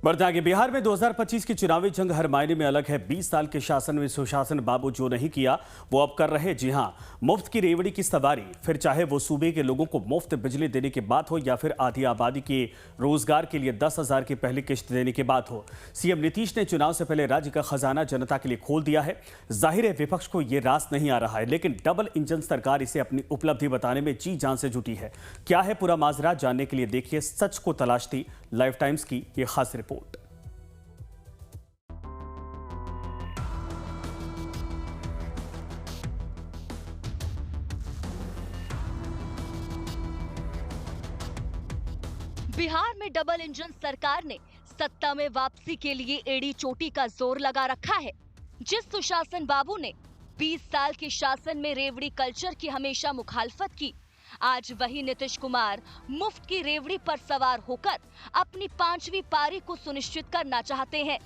बढ़ते आगे, बिहार में 2025 की चुनावी जंग हर मायने में अलग है। 20 साल के शासन में सुशासन बाबू जो नहीं किया वो अब कर रहे। जी हां, मुफ्त की रेवड़ी की सवारी, फिर चाहे वो सूबे के लोगों को मुफ्त बिजली देने की बात हो या फिर आधी आबादी के रोजगार के लिए 10,000 की पहली किश्त देने की बात हो। सीएम नीतीश ने चुनाव से पहले राज्य का खजाना जनता के लिए खोल दिया है। जाहिर है विपक्ष को ये रास नहीं आ रहा है, लेकिन डबल इंजन सरकार इसे अपनी उपलब्धि बताने में जी जान से जुटी है। क्या है पूरा माजरा, जानने के लिए देखिए सच को तलाशती लाइफ टाइम्स की ये खास रिपोर्ट। बिहार में डबल इंजन सरकार ने सत्ता में वापसी के लिए एड़ी चोटी का जोर लगा रखा है। जिस सुशासन बाबू ने 20 साल के शासन में रेवड़ी कल्चर की हमेशा मुखालफत की, आज वही नीतीश कुमार मुफ्त की रेवड़ी पर सवार होकर अपनी 5वीं पारी को सुनिश्चित करना चाहते हैं।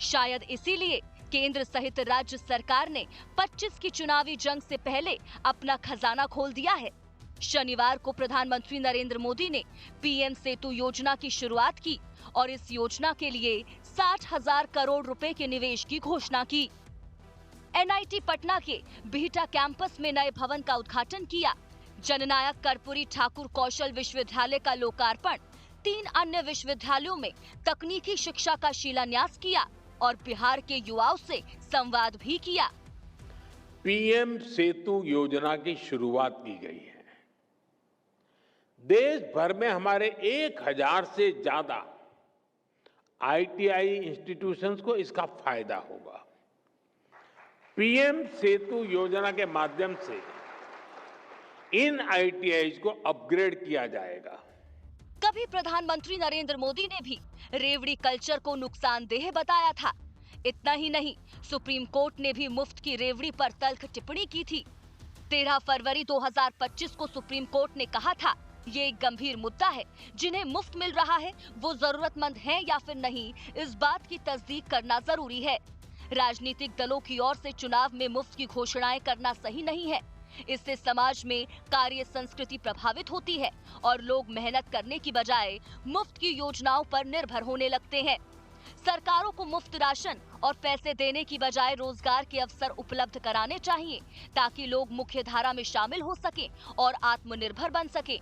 शायद इसीलिए केंद्र सहित राज्य सरकार ने 25 की चुनावी जंग से पहले अपना खजाना खोल दिया है। शनिवार को प्रधानमंत्री नरेंद्र मोदी ने पीएम सेतु योजना की शुरुआत की और इस योजना के लिए 60,000 करोड़ रुपए के निवेश की घोषणा की। एनआईटी पटना के बिहटा कैंपस में नए भवन का उद्घाटन किया। जननायक कर्पूरी ठाकुर कौशल विश्वविद्यालय का लोकार्पण, 3 अन्य विश्वविद्यालयों में तकनीकी शिक्षा का शिलान्यास किया और बिहार के युवाओं से संवाद भी किया। पीएम सेतु योजना की शुरुआत की गई है। देश भर में हमारे 1000 से ज्यादा आईटीआई इंस्टीट्यूशंस को इसका फायदा होगा। पीएम सेतु योजना के माध्यम से इन आईटीआईज को अपग्रेड किया जाएगा। कभी प्रधानमंत्री नरेंद्र मोदी ने भी रेवड़ी कल्चर को नुकसानदेह बताया था। इतना ही नहीं, सुप्रीम कोर्ट ने भी मुफ्त की रेवड़ी पर तल्ख टिप्पणी की थी। 13 फरवरी 2025 को सुप्रीम कोर्ट ने कहा था, ये एक गंभीर मुद्दा है। जिन्हें मुफ्त मिल रहा है वो जरूरतमंद हैं या फिर नहीं, इस बात की तस्दीक करना जरूरी है। राजनीतिक दलों की ओर से चुनाव में मुफ्त की घोषणाएं करना सही नहीं है। इससे समाज में कार्य संस्कृति प्रभावित होती है और लोग मेहनत करने की बजाय मुफ्त की योजनाओं पर निर्भर होने लगते हैं। सरकारों को मुफ्त राशन और पैसे देने की बजाय रोजगार के अवसर उपलब्ध कराने चाहिए, ताकि लोग मुख्य धारा में शामिल हो सकें और आत्मनिर्भर बन सकें।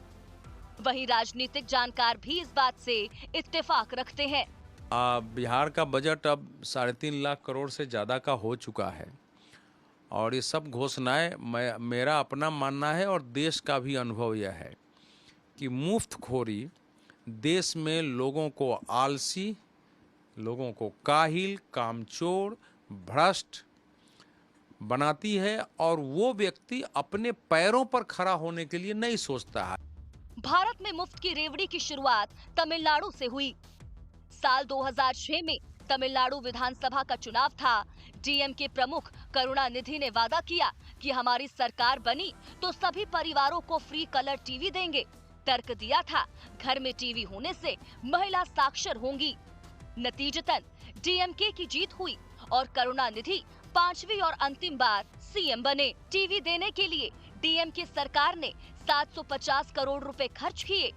वहीं राजनीतिक जानकार भी इस बात से इत्तेफाक रखते हैं। बिहार का बजट अब 3.5 लाख करोड़ से ज़्यादा का हो चुका है और ये सब घोषणाएं, मेरा अपना मानना है और देश का भी अनुभव यह है कि मुफ्तखोरी देश में लोगों को आलसी, लोगों को काहिल, कामचोर, भ्रष्ट बनाती है और वो व्यक्ति अपने पैरों पर खड़ा होने के लिए नहीं सोचता है। भारत में मुफ्त की रेवड़ी की शुरुआत तमिलनाडु से हुई। साल 2006 में तमिलनाडु विधानसभा का चुनाव था। डीएमके प्रमुख करुणानिधि ने वादा किया कि हमारी सरकार बनी तो सभी परिवारों को फ्री कलर टीवी देंगे। तर्क दिया था, घर में टीवी होने से महिला साक्षर होंगी। नतीजतन डीएमके की जीत हुई और करुणानिधि 5वीं और अंतिम बार सीएम बने। टीवी देने के लिए डीएमके सरकार ने 750 करोड़ रुपए खर्च किए।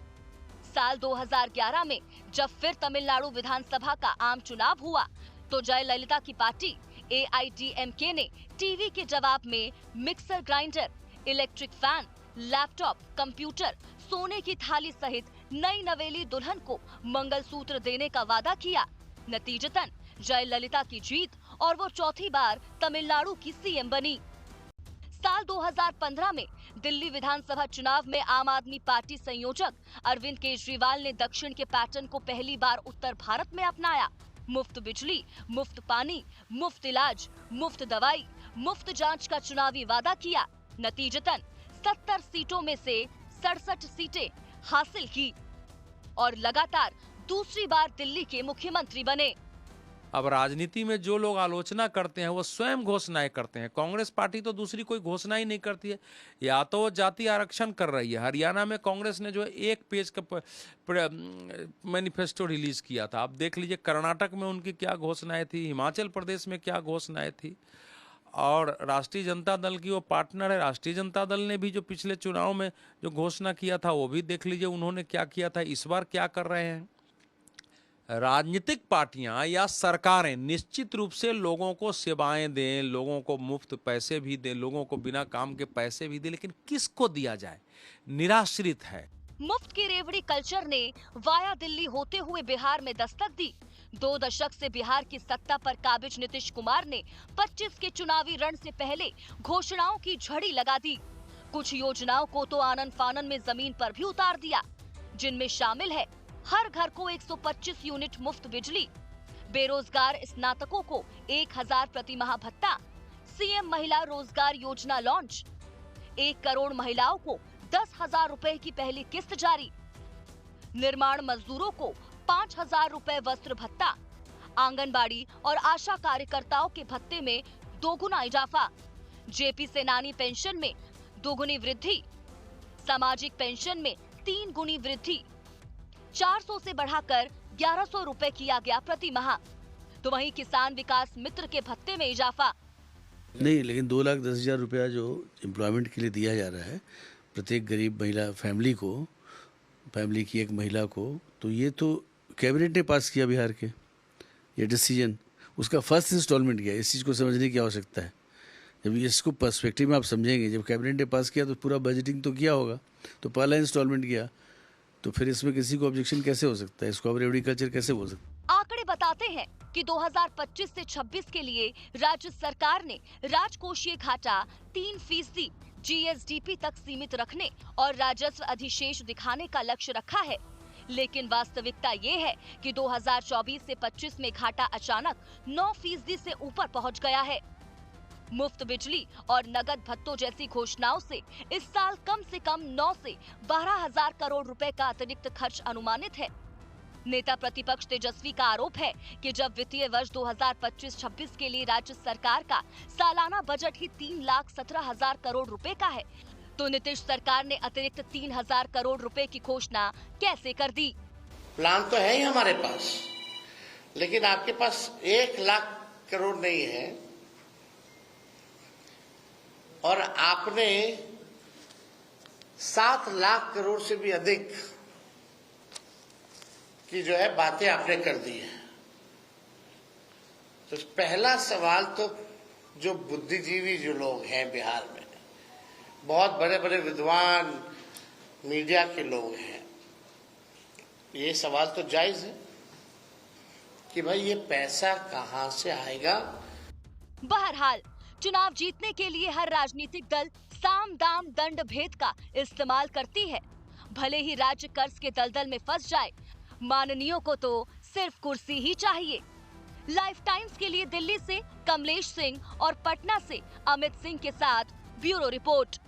साल 2011 में जब फिर तमिलनाडु विधानसभा का आम चुनाव हुआ तो जयललिता की पार्टी एआईडीएमके ने टीवी के जवाब में mixer grinder, electric fan, laptop, computer, सोने की थाली सहित नई नवेली दुल्हन को मंगलसूत्र देने का वादा किया। नतीजतन जयललिता की जीत और वो चौथी बार तमिलनाडु की सीएम बनी। साल 2015 में दिल्ली विधानसभा चुनाव में आम आदमी पार्टी संयोजक अरविंद केजरीवाल ने दक्षिण के पैटर्न को पहली बार उत्तर भारत में अपनाया। मुफ्त बिजली, मुफ्त पानी, मुफ्त इलाज, मुफ्त दवाई, मुफ्त जांच का चुनावी वादा किया। नतीजतन 70 सीटों में से 67 सीटें हासिल की और लगातार दूसरी बार दिल्ली के मुख्यमंत्री बने। अब राजनीति में जो लोग आलोचना करते हैं वो स्वयं घोषणाएं करते हैं। कांग्रेस पार्टी तो दूसरी कोई घोषणा ही नहीं करती है। या तो वो जाति आरक्षण कर रही है। हरियाणा में कांग्रेस ने जो 1 पेज का मैनिफेस्टो रिलीज किया था, आप देख लीजिए कर्नाटक में उनकी क्या घोषणाएं थी, हिमाचल प्रदेश में क्या घोषणाएं थी। और राष्ट्रीय जनता दल की वो पार्टनर है, राष्ट्रीय जनता दल ने भी जो पिछले चुनाव में जो घोषणा किया था वो भी देख लीजिए उन्होंने क्या किया था, इस बार क्या कर रहे हैं। राजनीतिक पार्टियां या सरकारें निश्चित रूप से लोगों को सेवाएं दें, लोगों को मुफ्त पैसे भी दें, लोगों को बिना काम के पैसे भी दें, लेकिन किसको दिया जाए? निराश्रित है। मुफ्त की रेवड़ी कल्चर ने वाया दिल्ली होते हुए बिहार में दस्तक दी। 2 दशक से बिहार की सत्ता पर काबिज नीतीश कुमार ने 25 के चुनावी रण से पहले घोषणाओं की झड़ी लगा दी। कुछ योजनाओं को तो आनन फानन में जमीन पर भी उतार दिया, जिनमें शामिल है हर घर को 125 यूनिट मुफ्त बिजली, बेरोजगार स्नातकों को 1000 प्रति माह भत्ता, सीएम महिला रोजगार योजना लॉन्च, 1 करोड़ महिलाओं को 10,000 रुपए की पहली किस्त जारी, निर्माण मजदूरों को 5,000 रुपए वस्त्र भत्ता, आंगनबाड़ी और आशा कार्यकर्ताओं के भत्ते में 2 गुना इजाफा, जेपी सेनानी पेंशन में 2 गुनी वृद्धि, सामाजिक पेंशन में 3 गुनी वृद्धि, 400 से बढ़ाकर 1100 रुपए किया गया प्रति माह। तो वहीं किसान विकास मित्र के भत्ते में इजाफा। नहीं, लेकिन 2,10,000 रुपया जो एम्प्लॉयमेंट के लिए दिया जा रहा है प्रत्येक गरीब महिला फैमिली को, फैमिली की एक महिला को, तो ये तो कैबिनेट ने पास किया बिहार के, ये डिसीजन उसका फर्स्ट इंस्टॉलमेंट किया। इस चीज़ को समझने की आवश्यकता है। जब इसको पर्सपेक्टिव में आप समझेंगे, जब कैबिनेट ने पास किया तो पूरा बजटिंग तो किया होगा, तो पहला इंस्टॉलमेंट किया, तो फिर इसमें किसी को ऑब्जेक्शन कैसे हो सकता है? इसको अब रेवड़ी कल्चर कैसे बोल सकते? आंकड़े बताते हैं कि 2025 से 26 के लिए राज्य सरकार ने राजकोषीय घाटा 3% जीएसडीपी तक सीमित रखने और राजस्व अधिशेष दिखाने का लक्ष्य रखा है। लेकिन वास्तविकता ये है कि 2024 से 25 में घाटा अचानक 9% से ऊपर पहुंच गया है। मुफ्त बिजली और नगद भत्तों जैसी घोषणाओं से इस साल कम से कम 9 से 12,000 करोड़ रुपए का अतिरिक्त खर्च अनुमानित है। नेता प्रतिपक्ष तेजस्वी का आरोप है कि जब वित्तीय वर्ष 2025-26 के लिए राज्य सरकार का सालाना बजट ही 3,17,000 करोड़ रुपए का है, तो नीतीश सरकार ने अतिरिक्त 3,000 करोड़ रुपए की घोषणा कैसे कर दी? प्लान तो है ही हमारे पास, लेकिन आपके पास 1 लाख करोड़ नहीं है और आपने 7 लाख करोड़ से भी अधिक की जो है बातें आपने कर दी है। तो पहला सवाल तो जो बुद्धिजीवी जो लोग हैं बिहार में, बहुत बड़े बड़े विद्वान मीडिया के लोग हैं, ये सवाल तो जायज है कि भाई ये पैसा कहां से आएगा। बहरहाल चुनाव जीतने के लिए हर राजनीतिक दल साम दाम दंड भेद का इस्तेमाल करती है। भले ही राज्य कर्ज के दलदल में फंस जाए, माननीयों को तो सिर्फ कुर्सी ही चाहिए। लाइफ टाइम्स के लिए दिल्ली से कमलेश सिंह और पटना से अमित सिंह के साथ ब्यूरो रिपोर्ट।